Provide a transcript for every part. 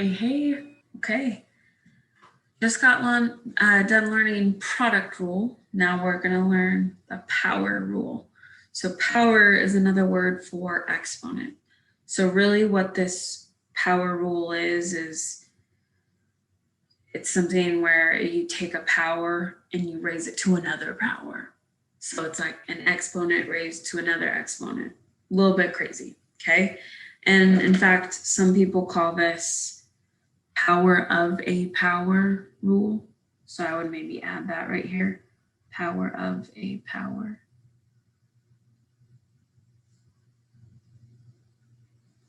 Hey. Okay. Just got done learning product rule. Now we're going to learn the power rule. So power is another word for exponent. So really what this power rule is it's something where you take a power and you raise it to another power. So it's like an exponent raised to another exponent. A little bit crazy, okay? And in fact, some people call this power of a power rule. So I would maybe add that right here. Power of a power.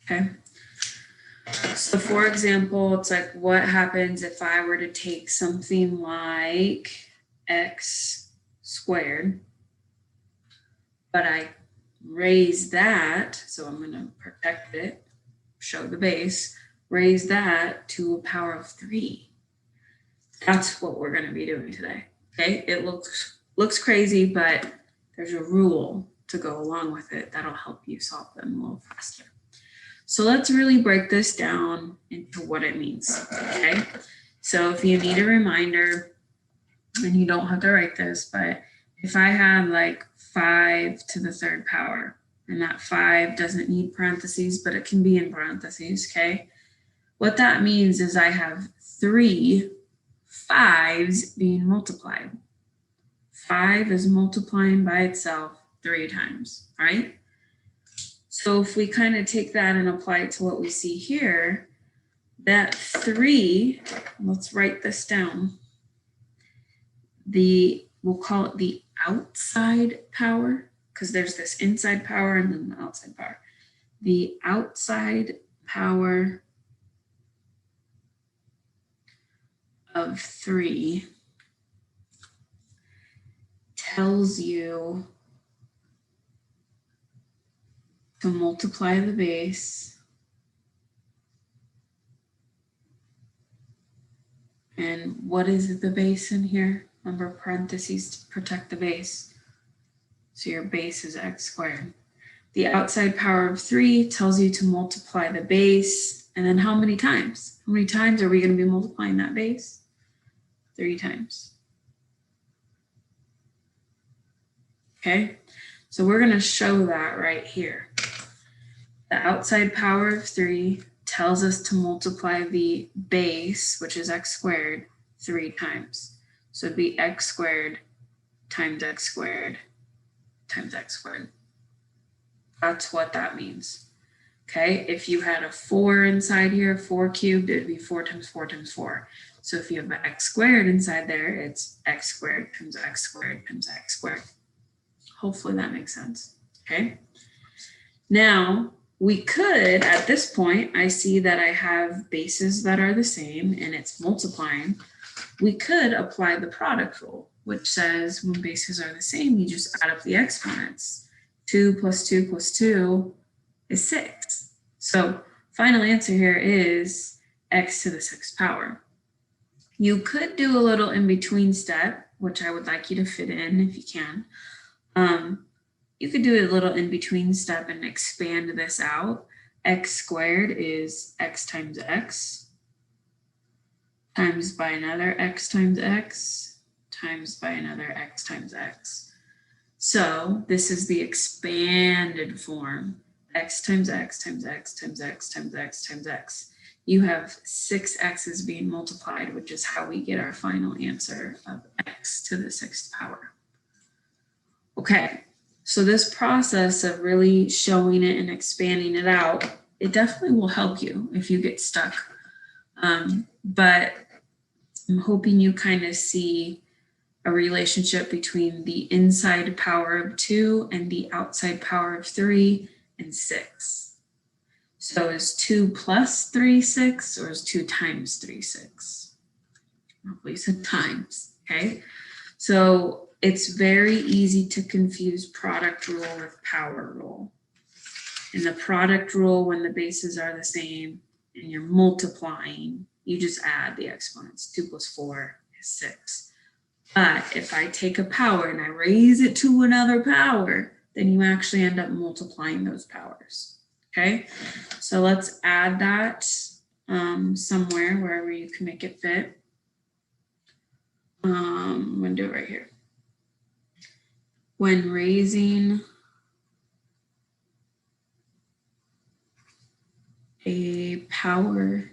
Okay. So for example, it's like what happens if I were to take something like x squared, but I raise that, so I'm going to protect it, show the base, raise that to a power of 3. That's what we're going to be doing today. Okay, it looks crazy, but there's a rule to go along with it that'll help you solve them a little faster. So let's really break this down into what it means. Okay, so if you need a reminder, and you don't have to write this, but if I had like 5 to the third power, and that 5 doesn't need parentheses, but it can be in parentheses, okay? What that means is I have 3 5s being multiplied. 5 is multiplying by itself 3 times, right? So if we kind of take that and apply it to what we see here, that 3, let's write this down. We'll call it the outside power, because there's this inside power and then the outside power. The outside power of 3 tells you to multiply the base and what is the base in here? Remember, parentheses to protect the base. So your base is x squared. The outside power of 3 tells you to multiply the base, and then how many times? How many times are we going to be multiplying that base? 3 times. Okay, so we're going to show that right here. The outside power of 3 tells us to multiply the base, which is x squared, 3 times. So it'd be x squared times x squared times x squared. That's what that means. Okay, if you had a 4 inside here, 4 cubed, it'd be 4 times 4 times 4. So if you have an x squared inside there, it's x squared times x squared times x squared. Hopefully that makes sense. Okay, now we could, at this point, I see that I have bases that are the same and it's multiplying. We could apply the product rule, which says when bases are the same, you just add up the exponents. 2 plus 2 plus 2 is 6. So final answer here is x to the 6th power. You could do a little in-between step, which I would like you to fit in if you can. You could do a little in-between step and expand this out. X squared is x times x times by another x times x times by another x times x. So this is the expanded form. X times x times x times x times x times x. You have 6 x's being multiplied, which is how we get our final answer of x to the 6th power. Okay, so this process of really showing it and expanding it out, it definitely will help you if you get stuck. But I'm hoping you kind of see a relationship between the inside power of 2 and the outside power of 3 and 6. So is 2 plus 3 6 or is 2 times 3 6? Hopefully you said times, okay? So it's very easy to confuse product rule with power rule. In the product rule, when the bases are the same and you're multiplying, you just add the exponents. 2 plus 4 is 6. But if I take a power and I raise it to another power, then you actually end up multiplying those powers. Okay, so let's add that somewhere, wherever you can make it fit. I'm going to do it right here. When raising a power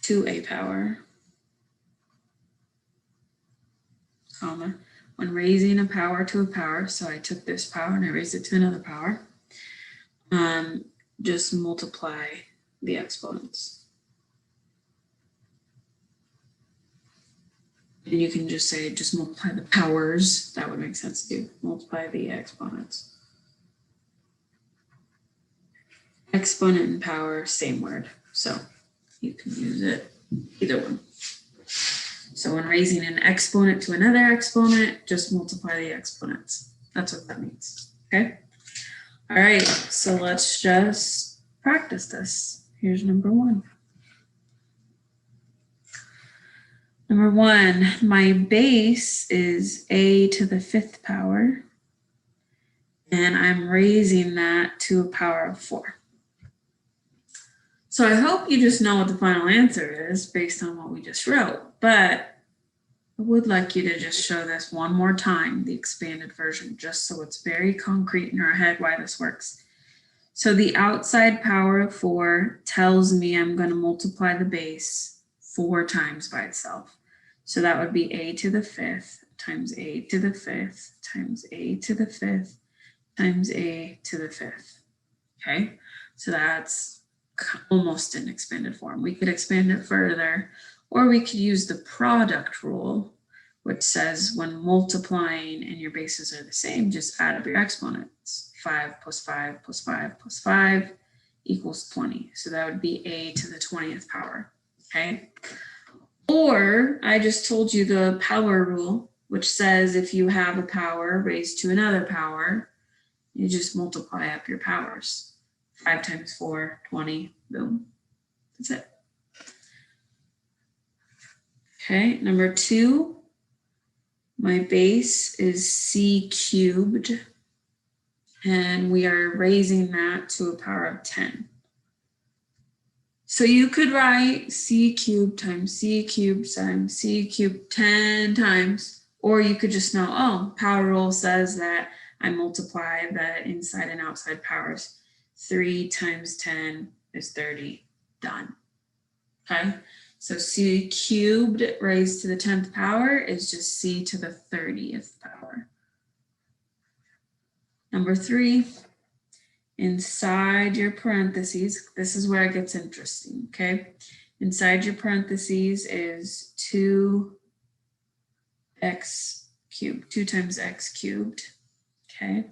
to a power, comma, when raising a power to a power, so I took this power and I raised it to another power, just multiply the exponents. And you can just say, just multiply the powers. That would make sense to do. Multiply the exponents. Exponent and power, same word. So you can use it either one. So when raising an exponent to another exponent, just multiply the exponents. That's what that means. Okay. All right. So let's just practice this. Here's number one. Number one, my base is a to the 5th power, and I'm raising that to a power of 4. So I hope you just know what the final answer is based on what we just wrote, but I would like you to just show this one more time, the expanded version, just so it's very concrete in our head why this works. So the outside power of 4 tells me I'm going to multiply the base 4 times by itself. So that would be a to the 5th times a to the 5th times a to the 5th times a to the 5th. Okay, so that's almost an expanded form. We could expand it further, or we could use the product rule, which says when multiplying and your bases are the same, just add up your exponents. 5 plus 5 plus 5 plus 5 equals 20. So that would be a to the 20th power. Okay. Or I just told you the power rule, which says if you have a power raised to another power, you just multiply up your powers. 5 times 4, 20, boom. That's it. Okay, number 2, my base is c cubed, and we are raising that to a power of 10. So you could write c cubed times c cubed times c cubed 10 times, or you could just know, oh, power rule says that I multiply the inside and outside powers. 3 times 10 is 30, done. Okay, so c cubed raised to the 10th power is just c to the 30th power. Number 3, inside your parentheses, this is where it gets interesting, okay? Inside your parentheses is 2x cubed, 2 times x cubed, okay?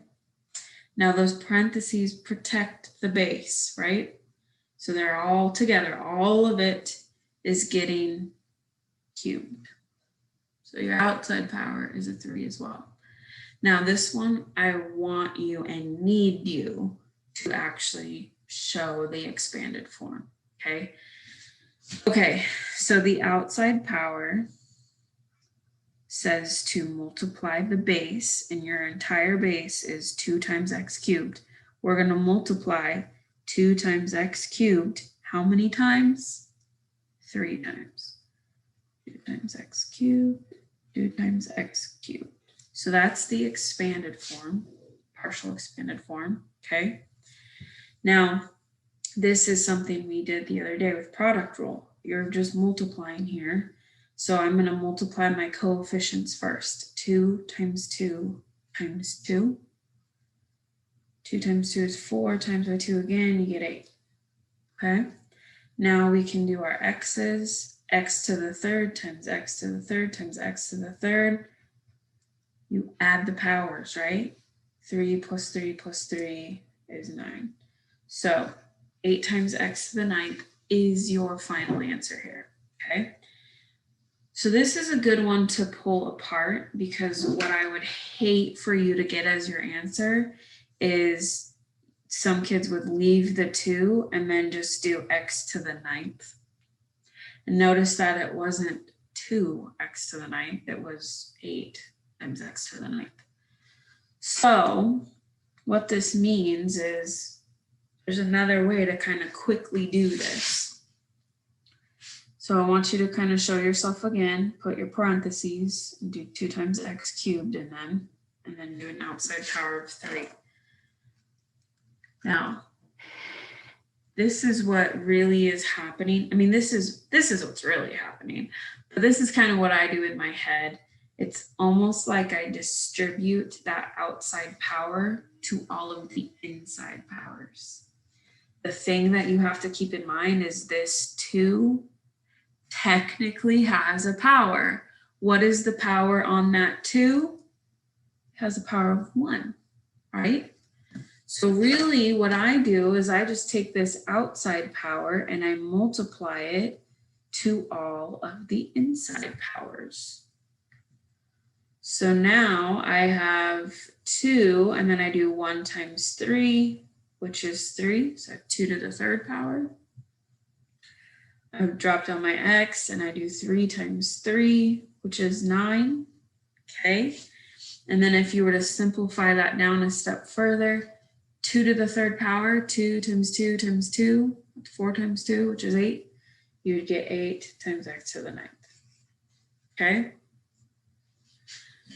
Now those parentheses protect the base, right? So they're all together. All of it is getting cubed. So your outside power is a 3 as well. Now this one, I want you and need you to actually show the expanded form, okay? Okay, so the outside power says to multiply the base, and your entire base is 2 times x cubed. We're going to multiply 2 times x cubed how many times? 3 times. 2 times x cubed, 2 times x cubed. So that's the expanded form, partial expanded form, okay? Now, this is something we did the other day with product rule. You're just multiplying here. So I'm going to multiply my coefficients first. 2 times 2 times 2. 2 times 2 is 4, times by 2 again, you get 8. Okay? Now we can do our x's. X to the 3rd times x to the 3rd times x to the 3rd. You add the powers, right? 3 plus 3 plus 3 is 9. So 8 times x to the 9th is your final answer here, okay? So this is a good one to pull apart, because what I would hate for you to get as your answer is some kids would leave the 2 and then just do x to the 9th. And notice that it wasn't 2x to the 9th, it was 8 times x to the 9th. So what this means is there's another way to kind of quickly do this. So I want you to kind of show yourself again, put your parentheses, and do 2 times x cubed and then do an outside power of 3. Now, this is what really is happening. I mean, this is what's really happening, but this is kind of what I do in my head. It's almost like I distribute that outside power to all of the inside powers. The thing that you have to keep in mind is this 2 technically has a power. What is the power on that 2? It has a power of 1, right? So really what I do is I just take this outside power and I multiply it to all of the inside powers. So now I have 2, and then I do 1 times 3, which is 3. So I have 2 to the 3rd power. I've dropped down my x and I do 3 times 3, which is 9. Okay. And then if you were to simplify that down a step further, 2 to the 3rd power, 2 times 2 times 2, 4 times 2, which is 8. You would get 8 times x to the 9th. Okay.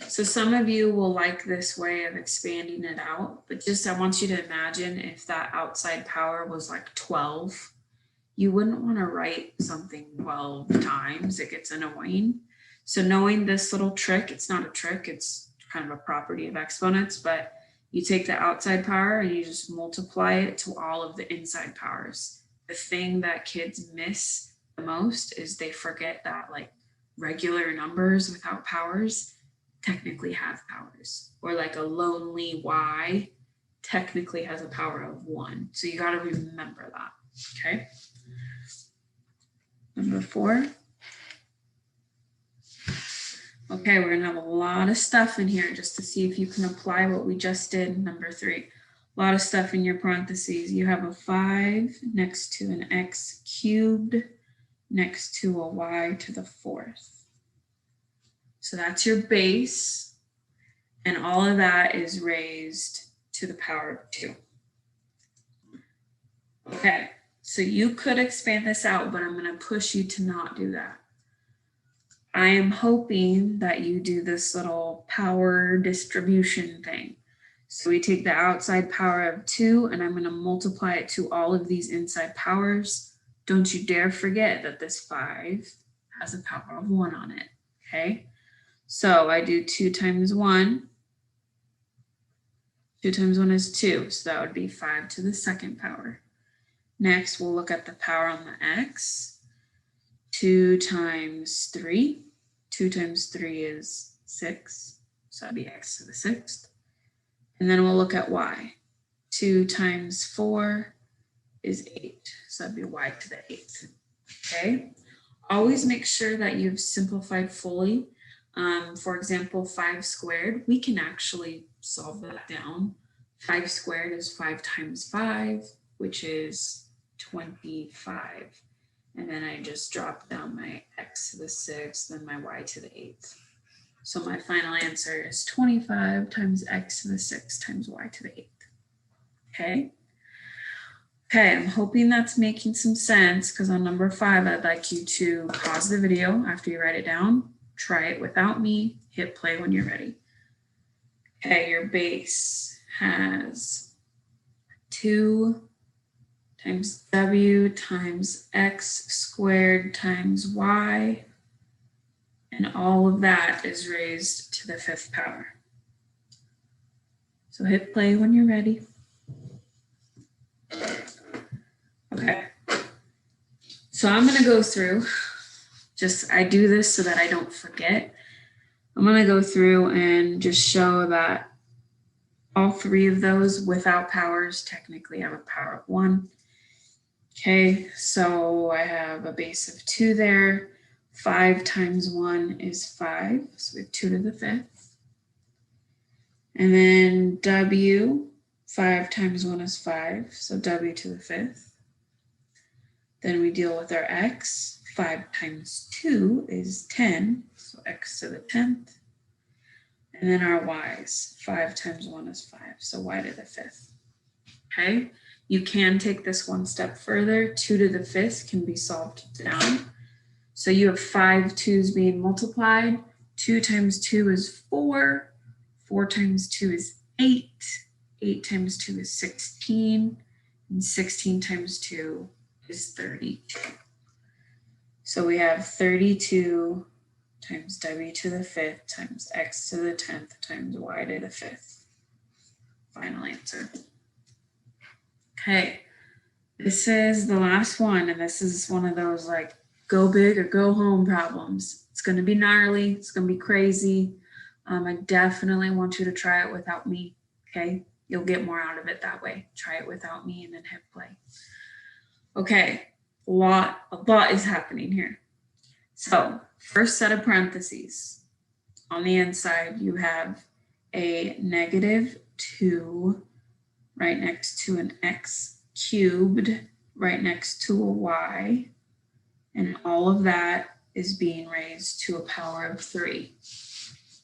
So some of you will like this way of expanding it out, but just I want you to imagine if that outside power was like 12, you wouldn't want to write something 12 times. It gets annoying. So knowing this little trick, it's not a trick, it's kind of a property of exponents, but you take the outside power and you just multiply it to all of the inside powers. The thing that kids miss the most is they forget that like regular numbers without powers technically have powers, or like a lonely y technically has a power of 1. So you got to remember that. Okay. Number 4. Okay, we're gonna have a lot of stuff in here just to see if you can apply what we just did. Number 3, a lot of stuff in your parentheses. You have a 5 next to an x cubed next to a y to the 4th. So that's your base, and all of that is raised to the power of 2. Okay, so you could expand this out, but I'm going to push you to not do that. I am hoping that you do this little power distribution thing. So we take the outside power of 2, and I'm going to multiply it to all of these inside powers. Don't you dare forget that this 5 has a power of 1 on it, okay? So I do 2 times 1. 2 times 1 is 2, so that would be 5 to the 2nd power. Next, we'll look at the power on the x. 2 times 3. 2 times 3 is 6, so that'd be x to the 6th. And then we'll look at y. 2 times 4 is 8, so that'd be y to the 8th. Okay, always make sure that you've simplified fully. For example, 5 squared, we can actually solve that down. 5 squared is 5 times 5, which is 25. And then I just drop down my x to the 6th, then my y to the 8th. So my final answer is 25 times x to the 6th times y to the 8th. Okay. Okay, I'm hoping that's making some sense, because on number 5, I'd like you to pause the video after you write it down. Try it without me, hit play when you're ready. Okay, your base has 2 times w times x squared times y, and all of that is raised to the 5th power. So hit play when you're ready. Okay, so I'm going to go through, I do this so that I don't forget. I'm going to go through and just show that all 3 of those without powers technically have a power of 1. Okay, so I have a base of 2 there. 5 times 1 is 5, so we have 2 to the 5th. And then w, 5 times 1 is 5, so w to the 5th. Then we deal with our x. 5 times 2 is 10, so x to the 10th. And then our y's. 5 times 1 is 5, so y to the 5th. Okay, You can take this one step further. 2 to the 5th can be solved down. So you have 5 2's being multiplied. 2 times 2 is 4. 4 times 2 is 8. 8 times 2 is 16. And 16 times 2 is 32. So we have 32 times w to the 5th times x to the 10th times y to the 5th. Final answer. Okay, this is the last one, and this is one of those like go big or go home problems. It's going to be gnarly. It's going to be crazy. I definitely want you to try it without me. Okay, you'll get more out of it that way. Try it without me and then hit play. Okay, a lot is happening here. So first set of parentheses. On the inside, you have a -2 right next to an x cubed right next to a y. And all of that is being raised to a power of 3.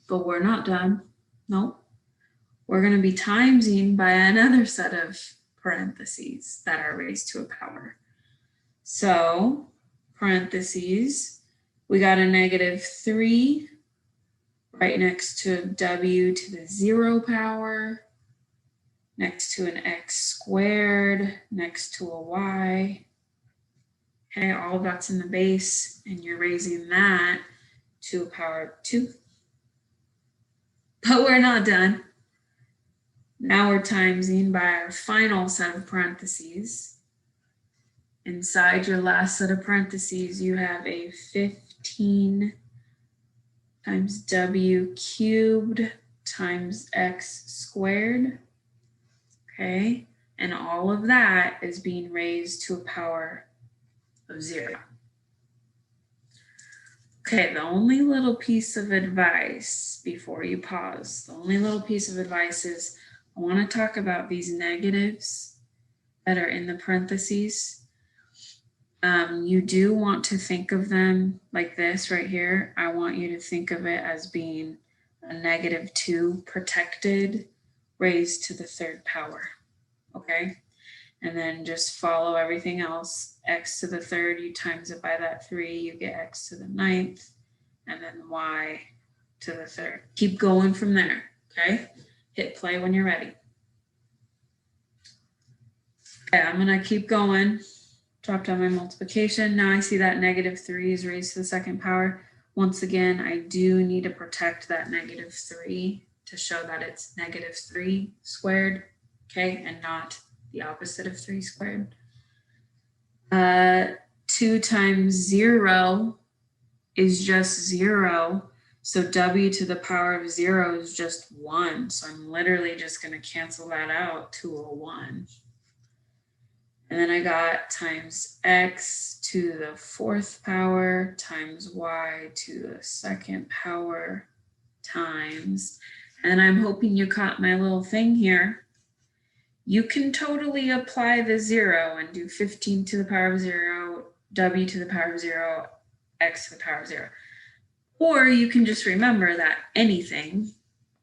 But we're not done. Nope. We're going to be timesing by another set of parentheses that are raised to a power. So parentheses, we got a -3 right next to w to the 0 power, next to an x squared, next to a y. Okay, all of that's in the base, and you're raising that to a power of 2. But we're not done. Now we're timesing by our final set of parentheses. Inside your last set of parentheses, you have a 15 times w cubed times x squared. Okay, and all of that is being raised to a power of 0. Okay, the only little piece of advice before you pause, the only little piece of advice is I want to talk about these negatives that are in the parentheses. You do want to think of them like this right here. I want you to think of it as being a -2 protected raised to the 3rd power. Okay, and then just follow everything else. X to the 3rd, you times it by that 3, you get x to the 9th, and then y to the 3rd. Keep going from there, okay? Hit play when you're ready. Okay, I'm gonna keep going. Drop down my multiplication. Now I see that -3 is raised to the 2nd power. Once again, I do need to protect that -3 to show that it's -3 squared, okay, and not the opposite of 3 squared. 2 times 0 is just 0. So w to the power of 0 is just 1. So I'm literally just going to cancel that out to a 1. And then I got times x to the 4th power times y to the 2nd power times. And I'm hoping you caught my little thing here. You can totally apply the 0 and do 15 to the power of 0, w to the power of 0, x to the power of 0. Or you can just remember that anything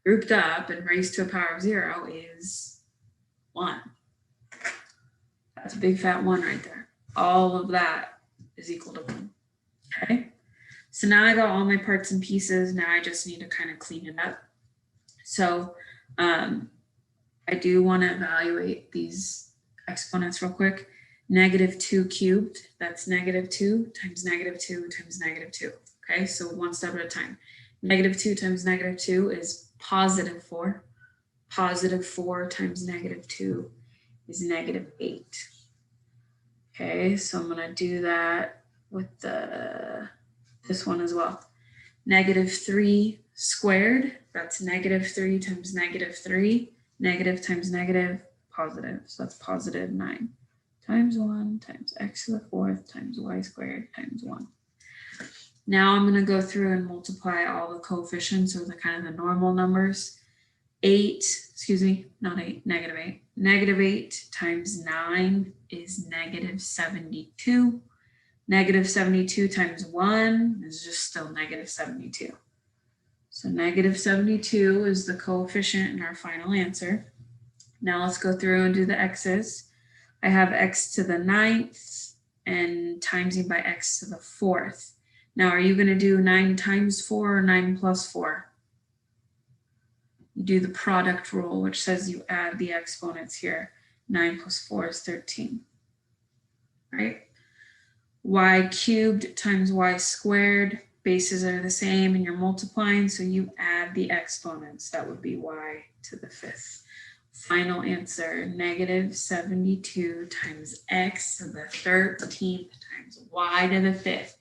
grouped up and raised to a power of 0 is 1. That's a big fat 1 right there. All of that is equal to 1. Okay. So now I got all my parts and pieces. Now I just need to kind of clean it up. So I do want to evaluate these exponents real quick. -2 cubed, that's -2 times -2 times -2. Okay, so one step at a time. -2 times -2 is +4. +4 times -2 is -8. Okay, so I'm going to do that with this one as well. -3 squared, that's -3 times -3. Negative times negative, positive. So that's +9 times 1 times x to the 4th times y squared times 1. Now I'm going to go through and multiply all the coefficients or the kind of the normal numbers. 8, excuse me, not 8, -8. -8 times 9 is -72. -72 times 1 is just still -72. So -72 is the coefficient in our final answer. Now let's go through and do the x's. I have x to the 9th and timesing by x to the 4th. Now, are you going to do 9 times 4 or 9 plus 4? You do the product rule, which says you add the exponents here. 9 plus 4 is 13, right? Y cubed times y squared, bases are the same and you're multiplying, so you add the exponents. That would be y to the 5th. Final answer, negative 72 times x to the 13th times y to the 5th.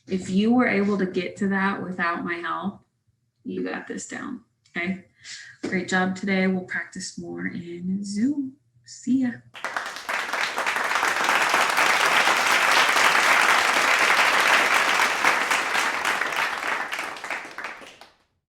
If you were able to get to that without my help, you got this down, okay? Great job today. We'll practice more in Zoom. See ya.